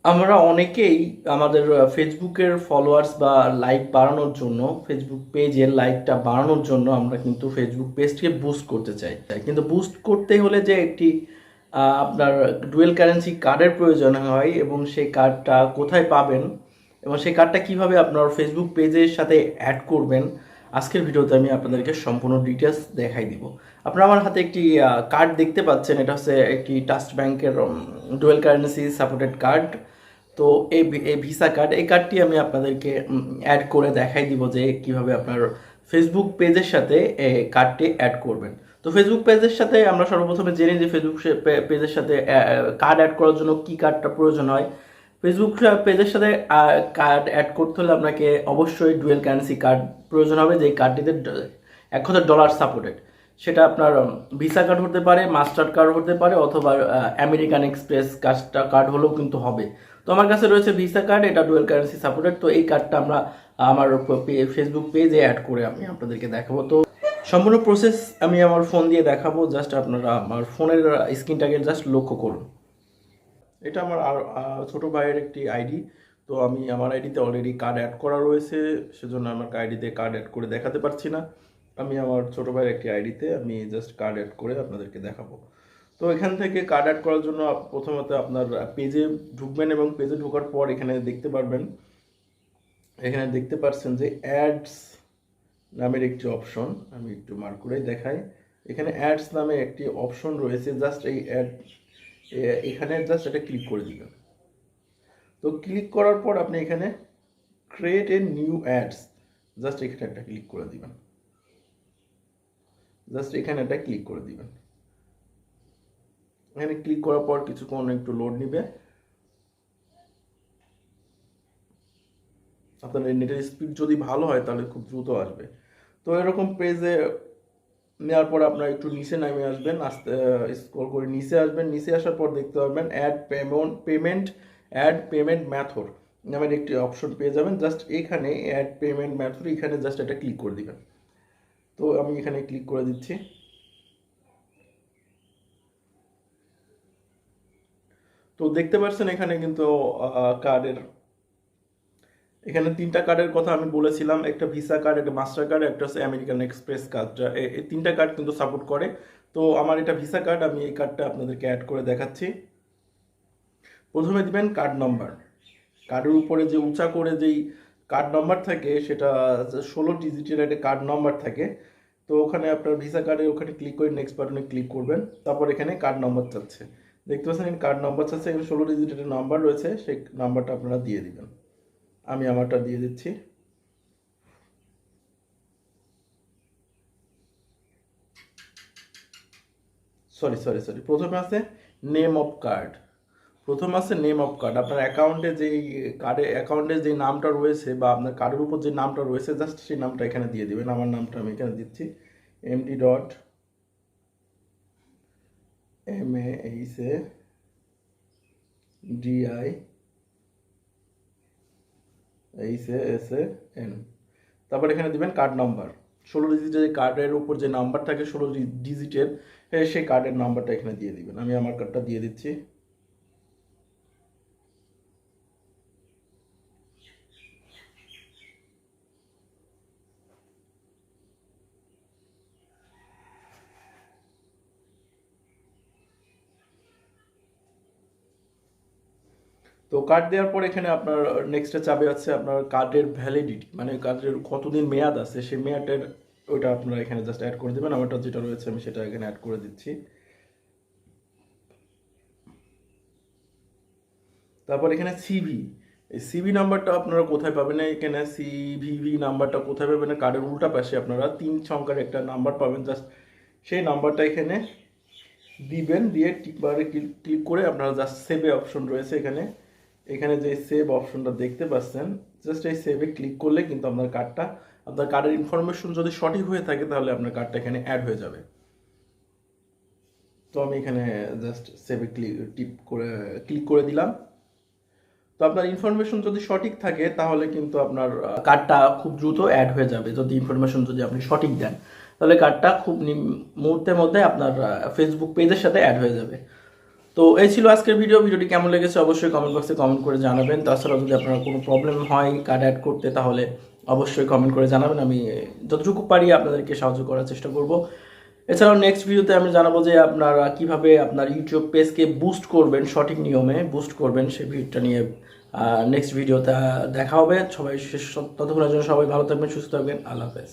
আমরা অনেকেই আমাদের ফেসবুকের ফলোয়ার্স বা লাইক বাড়ানোর জন্য, ফেসবুক পেজের লাইকটা বাড়ানোর জন্য আমরা কিন্তু ফেসবুক পেজকে বুস্ট করতে চাই। কিন্তু বুস্ট করতে হলে যে একটি আপনার ডুয়েল কারেন্সি কার্ডের প্রয়োজন হয় এবং সেই কার্ডটা কোথায় পাবেন এবং সেই কার্ডটা কিভাবে আপনার ফেসবুক পেজের সাথে অ্যাড করবেন, আজকের ভিডিওতে আমি আপনাদেরকে সম্পূর্ণ ডিটেলস দেখাই দিব। আপনারা আমার হাতে একটি কার্ড দেখতে পাচ্ছেন, এটা হচ্ছে একটি ট্রাস্ট ব্যাংকের ডুয়েল কারেন্সি সাপোর্টেড কার্ড। তো এই ভিসা কার্ড, এই কার্ডটি আমি আপনাদেরকে অ্যাড করে দেখাই দিব যে কিভাবে আপনার ফেসবুক পেজের সাথে এই কার্ডটি অ্যাড করবেন। তো ফেসবুক পেজের সাথে আমরা সর্বপ্রথমে জেনে যে ফেসবুক পেজের সাথে কার্ড অ্যাড করার জন্য কি কার্ডটা প্রয়োজন হয়। ফেসবুক পেজের সাথে কার্ড অ্যাড করতে হলে আপনাকে অবশ্যই ডুয়েল কারেন্সি কার্ড প্রয়োজন হবে, যে কার্ডটিতে 1,000 ডলার সাপোর্টেড। সেটা আপনার ভিসা কার্ড হতে পারে, মাস্টার কার্ড হতে পারে, অথবা আমেরিকান এক্সপ্রেস কার্ড হলেও কিন্তু হবে। তো আমার কাছে রয়েছে ভিসা কার্ড, এটা ডুয়েল কারেন্সি সাপোর্টেড। তো এই কার্ডটা আমরা আমার ফেসবুক পেজে অ্যাড করে আমি আপনাদেরকে দেখাবো। তো সম্পূর্ণ প্রসেস আমি আমার ফোন দিয়ে দেখাবো, জাস্ট আপনারা আমার ফোনের স্ক্রিনটাকে জাস্ট লক্ষ্য করুন। এটা আমার ছোট ভাইয়ের একটি আইডি। তো আমি আমার আইডিতে অলরেডি কার্ড অ্যাড করা রয়েছে, সেজন্য আমার আইডিতে কার্ড অ্যাড করে দেখাতে পারছি না। আমি আমার ছোট ভাইয়ের একটি আইডিতে আমি জাস্ট কার্ড অ্যাড করে আপনাদেরকে দেখাবো। তো এখান থেকে কার্ড অ্যাড করার জন্য প্রথমত আপনার পেজে ঢুকবেন এবং পেজে ঢোকার পর এখানে দেখতে পারবেন, এখানে দেখতে পাচ্ছেন যে অ্যাডস নামের একটি অপশন, আমি একটু মার্ক করে দেখাই। এখানে অ্যাডস নামে একটি অপশন রয়েছে, জাস্ট এই অ্যাড এখানে জাস্ট এটা ক্লিক করে দিবেন। তো ক্লিক করার পর আপনি এখানে create a new ads, just এখানে একটা ক্লিক করে দিবেন। জাস্ট এখানে একটা ক্লিক করে দিবেন। এখানে ক্লিক করার পর কিছুক্ষণ একটু লোড নিবে। আপনার নেটের স্পিড যদি ভালো হয় তাহলে খুব দ্রুত আসবে। তো এরকম পেজে নেওয়ার পর আপনার একটু নিচে নামে আসবেন, আস্তে স্ক্রল করে নিচে আসবেন। নিচে আসার পর দেখতে পারবেন অ্যাড পেমেন্ট মেথড নামের একটি অপশন পেয়ে যাবেন। জাস্ট এখানে অ্যাড পেমেন্ট মেথড, এখানে জাস্ট এটা ক্লিক করে দিবেন। তো আমি এখানে ক্লিক করে দিচ্ছি। তো দেখতে পাচ্ছেন এখানে কিন্তু কার্ডের, এখানে তিনটা কার্ডের কথা আমি বলেছিলাম, একটা ভিসা কার্ড, একটা মাস্টার কার্ড, একটা হচ্ছে আমেরিকান এক্সপ্রেস কার্ড। এই তিনটা কার্ড কিন্তু সাপোর্ট করে। তো আমার এটা ভিসা কার্ড, আমি এই কার্ডটা আপনাদেরকে অ্যাড করে দেখাচ্ছি। প্রথমে দিবেন কার্ড নাম্বার। কার্ডের উপরে যে উঁচা করে যেই কার্ড নাম্বার থাকে সেটা 16 ডিজিটের একটা কার্ড নাম্বার থাকে। তো ওখানে আপনার ভিসা কার্ডে ওখানে ক্লিক করে নেক্সট বাটনে ক্লিক করবেন। তারপর এখানে কার্ড নাম্বার চাচ্ছে, দেখতে পাচ্ছেন এখানে কার্ড নাম্বার চাচ্ছে, এখানে 16 ডিজিটের নাম্বার রয়েছে, সেই নাম্বারটা আপনারা দিয়ে দিবেন। আমি আমারটা দিয়ে দিচ্ছি। সরি, প্রথমে আছে নেম অফ কার্ড। প্রথম আছে নেম অফ কার্ড, আপনার অ্যাকাউন্টে যেই অ্যাকাউন্টে যে নামটা রয়েছে বা আপনার কার্ডের উপর যে নামটা রয়েছে জাস্ট সেই নামটা এখানে দিয়ে দিবেন। আমার নামটা আমি এখানে দিচ্ছি, MD.MAHDISASAN। তারপর এখানে দিবেন কার্ড নাম্বার, 16 ডিজিটের কার্ডের উপর যে নাম্বার থাকে 16 ডিজিটের, সেই কার্ডের নাম্বারটা এখানে দিয়ে দিবেন। আমি আমার কার্ডটা দিয়ে দিচ্ছি। তো কার্ড দেওয়ার পর এখানে আপনার নেক্সটে চাবে আছে আপনার কার্ডের ভ্যালিডিটি, মানে কার্ডের কতদিন মেয়াদ আছে সেই মেয়াদের, ওইটা আপনারা এখানে জাস্ট অ্যাড করে দেবেন। আমারটা যেটা রয়েছে আমি সেটা এখানে অ্যাড করে দিচ্ছি। তারপর এখানে সিভি, এই সিভি নাম্বারটা আপনারা কোথায় পাবেন, এখানে সিভিভি নাম্বারটা কোথায় পাবেন, কার্ডের উল্টা পাশে আপনারা 3 সংখ্যার একটা নাম্বার পাবেন, জাস্ট সেই নাম্বারটা এখানে দিবেন। দিয়ে টিকবারে ক্লিক করে আপনারা জাস্ট সেভে অপশন রয়েছে এখানে, এখানে যে সেভ অপশনটা দেখতে পাচ্ছেন, জাস্ট এই সেভে ক্লিক করলে কিন্তু আপনার কার্ডটা, আপনার কার্ডের ইনফরমেশন যদি সঠিক হয়ে থাকে তাহলে আপনার কার্ডটা এখানে অ্যাড হয়ে যাবে। তো আমি এখানে জাস্ট সেভে ক্লিক করে দিলাম। তো আপনার ইনফরমেশন যদি সঠিক থাকে তাহলে কিন্তু আপনার কার্ডটা খুব দ্রুত অ্যাড হয়ে যাবে। যদি ইনফরমেশন যদি আপনি সঠিক দেন তাহলে কার্ডটা খুব মুহূর্তের মধ্যে আপনার ফেসবুক পেজের সাথে অ্যাড হয়ে যাবে। তো এই ছিল আজকের ভিডিওটি কেমন লেগেছে অবশ্যই কমেন্ট বক্সে কমেন্ট করে জানাবেন। তাছাড়াও যদি আপনার কোনো প্রবলেম হয় কার্ড অ্যাড করতে তাহলে অবশ্যই কমেন্ট করে জানাবেন, আমি যতটুকু পারি আপনাদেরকে সাহায্য করার চেষ্টা করব। এছাড়াও নেক্সট ভিডিওতে আমি জানাবো যে আপনারা কিভাবে আপনার ইউটিউব পেজকে বুস্ট করবেন, সঠিক নিয়মে বুস্ট করবেন, সেই ভিডিওটা নিয়ে নেক্সট ভিডিওতে দেখা হবে। সবাই ততক্ষণের জন্য সবাই ভালো থাকবেন, সুস্থ থাকবেন, আল্লাহ হাফেজ।